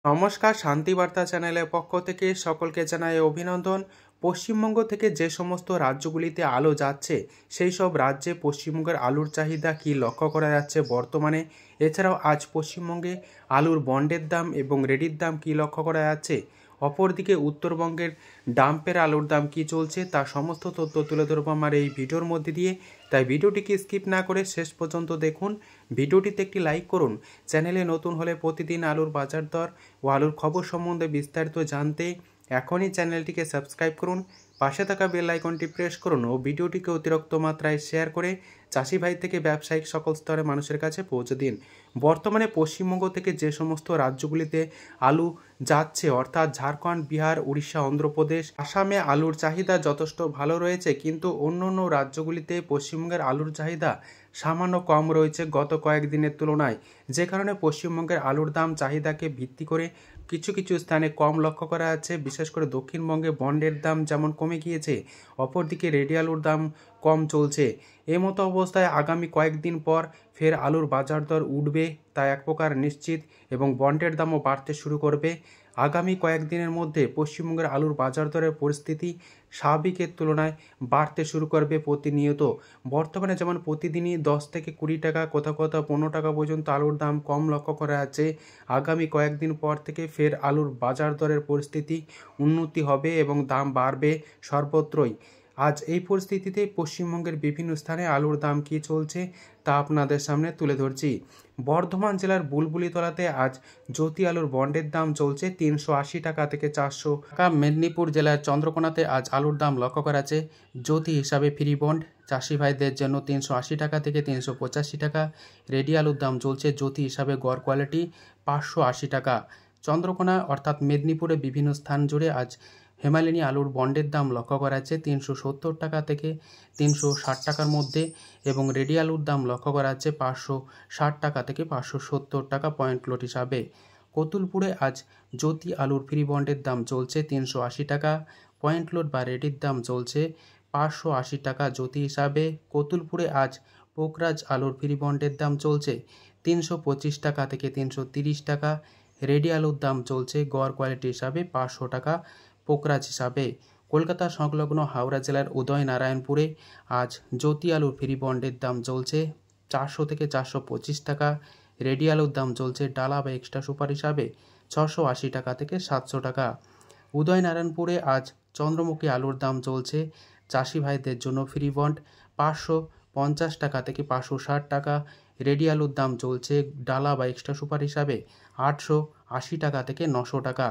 নমস্কার, শান্তিবার্তা চ্যানেলের পক্ষ থেকে সকলকে জানাই অভিনন্দন। পশ্চিমবঙ্গ থেকে যে সমস্ত রাজ্যগুলিতে আলু যাচ্ছে সেই সব রাজ্যে পশ্চিমবঙ্গের আলুর চাহিদা কী লক্ষ্য করা যাচ্ছে বর্তমানে, এছাড়াও আজ পশ্চিমবঙ্গে আলুর বন্ডের দাম এবং রেডির দাম কী লক্ষ্য করা যাচ্ছে, অপরদিকে উত্তরবঙ্গের ডাম্পের আলুর দাম কী চলছে তার সমস্ত তথ্য তুলে ধরবো আমার এই ভিডিওর মধ্যে দিয়ে। তাই ভিডিওটিকে স্কিপ না করে শেষ পর্যন্ত দেখুন। ভিডিওটিতে একটি লাইক করুন। চ্যানেলে নতুন হলে প্রতিদিন আলুর বাজার দর ও আলুর খবর সম্বন্ধে বিস্তারিত জানতে এখনই চ্যানেলটিকে সাবস্ক্রাইব করুন, পাশে থাকা বেল আইকনটি প্রেস করুন ও ভিডিওটিকে অতিরিক্ত মাত্রায় শেয়ার করে চাষি ভাই থেকে ব্যবসায়িক সকল স্তরের মানুষের কাছে পৌঁছে দিন। বর্তমানে পশ্চিমবঙ্গ থেকে যে সমস্ত রাজ্যগুলিতে আলু যাচ্ছে অর্থাৎ ঝাড়খণ্ড, বিহার, উড়িষ্যা, অন্ধ্রপ্রদেশ, আসামে আলুর চাহিদা যথেষ্ট ভালো রয়েছে, কিন্তু অন্য অন্য রাজ্যগুলিতে পশ্চিমবঙ্গের আলুর চাহিদা সামান্য কম রয়েছে গত কয়েকদিনের তুলনায়, যে কারণে পশ্চিমবঙ্গের আলুর দাম চাহিদাকে ভিত্তি করে কিছু কিছু স্থানে কম লক্ষ্য করা যাচ্ছে। বিশেষ করে দক্ষিণবঙ্গে বন্ডের দাম যেমন কমে গিয়েছে, অপরদিকে রেডি আলুর দাম কম চলছে। এমতো অবস্থায় আগামী কয়েকদিন পর ফের আলুর বাজার দর উঠবে তা এক প্রকার নিশ্চিত এবং বন্ডের দামও বাড়তে শুরু করবে। আগামী কয়েকদিনের মধ্যে পশ্চিমবঙ্গের আলুর বাজার দরের পরিস্থিতি স্বাভাবিকের তুলনায় বাড়তে শুরু করবে প্রতিনিয়ত। বর্তমানে যেমন প্রতিদিনই 10 থেকে 20 টাকা, কোথাও কোথাও 15 টাকা পর্যন্ত আলুর দাম কম লক্ষ্য করা যাচ্ছে। আগামী কয়েকদিন পর থেকে ফের আলুর বাজার দরের পরিস্থিতি উন্নতি হবে এবং দাম বাড়বে সর্বত্রই। আজ এই পরিস্থিতিতে পশ্চিমবঙ্গের বিভিন্ন স্থানে আলুর দাম কী চলছে তা আপনাদের সামনে তুলে ধরছি। বর্ধমান জেলার বুলবুলিতলাতে আজ জ্যোতি আলুর বন্ডের দাম চলছে 380 টাকা থেকে 400 টাকা। মেদিনীপুর জেলার চন্দ্রকোনাতে আজ আলুর দাম লক্ষ্য করা যাচ্ছে জ্যোতি হিসাবে ফ্রি বন্ড চাষি ভাইদের জন্য 380 টাকা থেকে 385 টাকা। রেডি আলুর দাম চলছে জ্যোতি হিসাবে গড় কোয়ালিটি 580 টাকা। চন্দ্রকোনা অর্থাৎ মেদিনীপুরে বিভিন্ন স্থান জুড়ে আজ হেমালিনী আলুর বন্ডের দাম লক্ষ্য করা যাচ্ছে 370 টাকা থেকে 360 টাকার মধ্যে এবং রেডি আলুর দাম লক্ষ্য করা যাচ্ছে 560 টাকা থেকে 570 টাকা পয়েন্ট লোড হিসাবে। কতুলপুরে আজ জ্যোতি আলুর ফ্রি বন্ডের দাম চলছে 380 টাকা, পয়েন্ট লোড বা রেডির দাম চলছে 580 টাকা জ্যোতি হিসাবে। কতুলপুরে আজ পোকরাজ আলুর ফ্রি বন্ডের দাম চলছে 325 টাকা থেকে 330 টাকা। রেডি আলুর দাম চলছে গড় কোয়ালিটি হিসাবে 500 টাকা পোকরাজ হিসাবে। কলকাতা সংলগ্ন হাওড়া জেলার উদয়নারায়ণপুরে আজ জ্যোতি আলুর ফ্রি বন্ডের দাম চলছে 400 থেকে 425 টাকা। রেডি আলুর দাম চলছে ডালা বা এক্সট্রা সুপার হিসাবে 680 টাকা থেকে 700 টাকা। উদয়নারায়ণপুরে আজ চন্দ্রমুখী আলুর দাম চলছে চাষি ভাইদের জন্য ফ্রি বন্ড 550 টাকা থেকে 560 টাকা। রেডি আলুর দাম চলছে ডালা বা এক্সট্রা সুপার হিসাবে 880 টাকা থেকে 900 টাকা।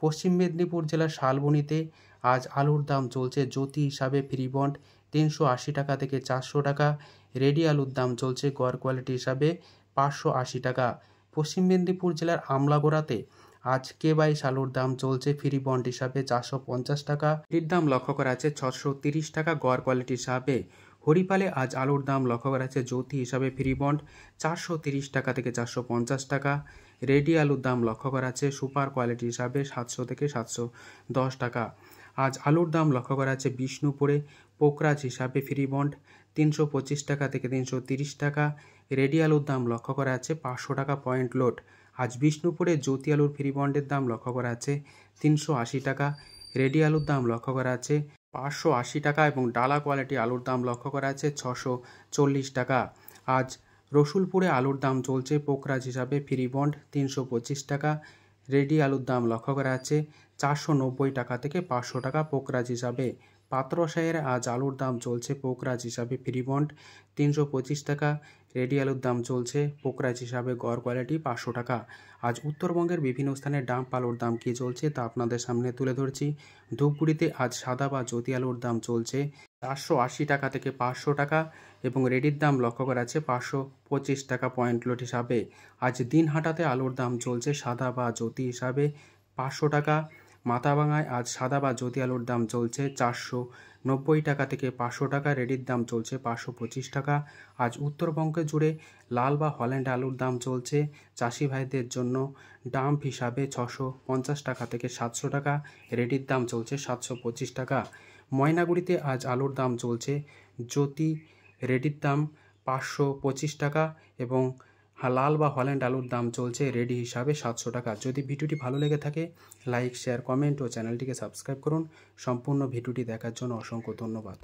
পশ্চিম মেদিনীপুর জেলার শালবনীতে আজ আলুর দাম চলছে জ্যোতি হিসাবে ফ্রি বন্ড 380 টাকা থেকে 400 টাকা। রেডি আলুর দাম চলছে গড় কোয়ালিটি হিসাবে 580 টাকা। পশ্চিম মেদিনীপুর জেলার আমলাগোড়াতে আজ কে22 আলুর দাম চলছে ফ্রি বন্ড হিসাবে 450 টাকা। এর দাম লক্ষ্য করা আছে 630 টাকা গড় কোয়ালিটি হিসাবে। হরিপালে আজ আলুর দাম লক্ষ্য করা আছে জ্যোতি হিসাবে ফ্রি বন্ড 430 টাকা থেকে 450 টাকা। রেডি আলুর দাম লক্ষ্য করা আছে সুপার কোয়ালিটি হিসাবে 700 থেকে 710 টাকা। আজ আলুর দাম লক্ষ্য করা আছে বিষ্ণুপুরে পোকরাজ হিসাবে ফ্রি বন্ড 325 টাকা থেকে 330 টাকা। রেডি আলুর দাম লক্ষ্য করা আছে 500 টাকা পয়েন্ট লোড। আজ বিষ্ণুপুরে জ্যোতি আলুর ফ্রি বন্ডের দাম লক্ষ্য করা আছে 380 টাকা। রেডি আলুর দাম লক্ষ্য করা আছে 580 টাকা এবং ডালা কোয়ালিটি আলুর দাম লক্ষ্য করা আছে 640 টাকা। আজ রসুলপুরে আলুর দাম চলছে পোকরাজ হিসাবে ফ্রি বন্ড 325 টাকা। রেডি আলুর দাম লক্ষ্য করা আছে 490 টাকা থেকে 500 টাকা পোকরাজ হিসাবে। পাত্রসাহের আজ আলুর দাম চলছে পোকরাজ হিসাবে ফ্রি বন্ড 325 টাকা। রেডি আলুর দাম চলছে পোকরাজ হিসাবে গড় কোয়ালিটি 500 টাকা। আজ উত্তরবঙ্গের বিভিন্ন স্থানে ডাম্প আলুর দাম কী চলছে তা আপনাদের সামনে তুলে ধরছি। ধূপগুড়িতে আজ সাদা বা জ্যোতি আলুর দাম চলছে 480 টাকা থেকে 500 টাকা এবং রেডির দাম লক্ষ্য করা আছে 525 টাকা পয়েন্ট লোড হিসাবে। আজ দিনহাটাতে আলুর দাম চলছে সাদা বা জ্যোতি হিসাবে 500 টাকা। মাথাভাঙায় আজ সাদা বা জ্যোতি আলুর দাম চলছে 490 টাকা থেকে 500 টাকা। রেডির দাম চলছে 525 টাকা। আজ উত্তরবঙ্গ জুড়ে লাল বা হল্যান্ড আলুর দাম চলছে চাষি ভাইদের জন্য ডাম্প হিসাবে 650 টাকা থেকে 700 টাকা। রেডির দাম চলছে 725 টাকা। ময়নাগুড়িতে আজ আলুর দাম চলছে জ্যোতি রেডির দাম 525 টাকা এবং লাল বা হল্যান্ড আলুর দাম চলছে রেডি হিসাবে 700 টাকা। যদি ভিডিওটি ভালো লেগে থাকে লাইক, শেয়ার, কমেন্ট ও চ্যানেলটিকে সাবস্ক্রাইব করুন। সম্পূর্ণ ভিডিওটি দেখার জন্য অসংখ্য ধন্যবাদ।